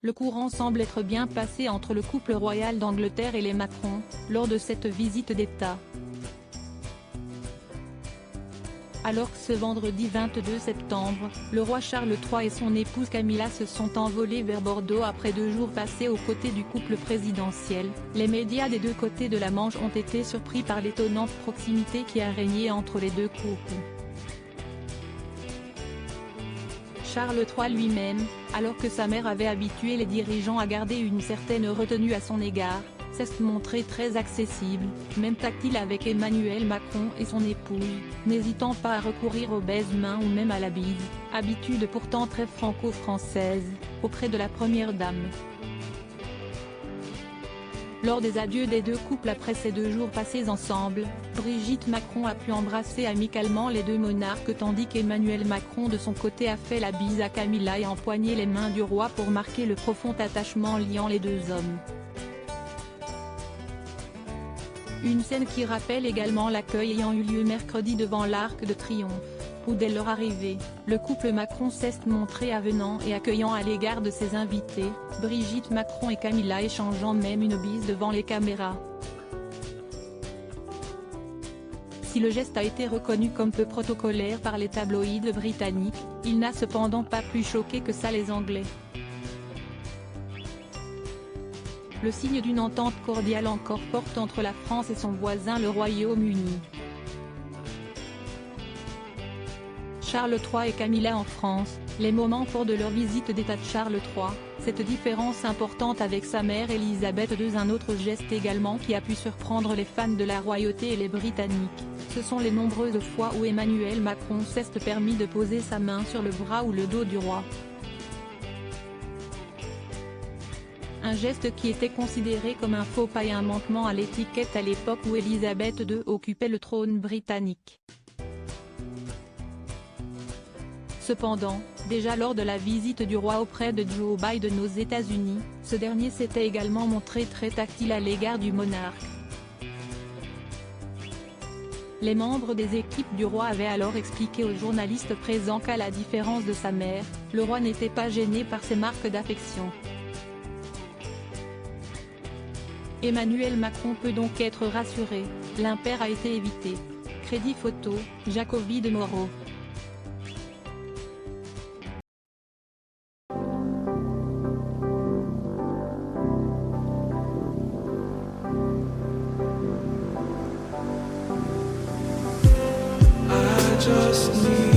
Le courant semble être bien passé entre le couple royal d'Angleterre et les Macron, lors de cette visite d'État. Alors que ce vendredi 22 septembre, le roi Charles III et son épouse Camilla se sont envolés vers Bordeaux après 2 jours passés aux côtés du couple présidentiel, les médias des deux côtés de la Manche ont été surpris par l'étonnante proximité qui a régné entre les deux couples. Charles III lui-même, alors que sa mère avait habitué les dirigeants à garder une certaine retenue à son égard, s'est montré très accessible, même tactile avec Emmanuel Macron et son épouse, n'hésitant pas à recourir aux baise-mains ou même à la bise, habitude pourtant très franco-française, auprès de la première dame. Lors des adieux des deux couples après ces 2 jours passés ensemble, Brigitte Macron a pu embrasser amicalement les deux monarques tandis qu'Emmanuel Macron de son côté a fait la bise à Camilla et empoigné les mains du roi pour marquer le profond attachement liant les deux hommes. Une scène qui rappelle également l'accueil ayant eu lieu mercredi devant l'Arc de Triomphe, où dès leur arrivée, le couple Macron s'est montré avenant et accueillant à l'égard de ses invités, Brigitte Macron et Camilla échangeant même une bise devant les caméras. Si le geste a été reconnu comme peu protocolaire par les tabloïds britanniques, il n'a cependant pas plus choqué que ça les Anglais. Le signe d'une entente cordiale encore forte entre la France et son voisin le Royaume-Uni. Charles III et Camilla en France, les moments forts de leur visite d'État de Charles III, cette différence importante avec sa mère Elisabeth II. Un autre geste également qui a pu surprendre les fans de la royauté et les Britanniques, ce sont les nombreuses fois où Emmanuel Macron s'est permis de poser sa main sur le bras ou le dos du roi. Un geste qui était considéré comme un faux pas et un manquement à l'étiquette à l'époque où Elisabeth II occupait le trône britannique. Cependant, déjà lors de la visite du roi auprès de Joe Biden aux États-Unis, ce dernier s'était également montré très tactile à l'égard du monarque. Les membres des équipes du roi avaient alors expliqué aux journalistes présents qu'à la différence de sa mère, le roi n'était pas gêné par ces marques d'affection. Emmanuel Macron peut donc être rassuré, l'impair a été évité. Crédit photo, Jacobi de Moreau. I just need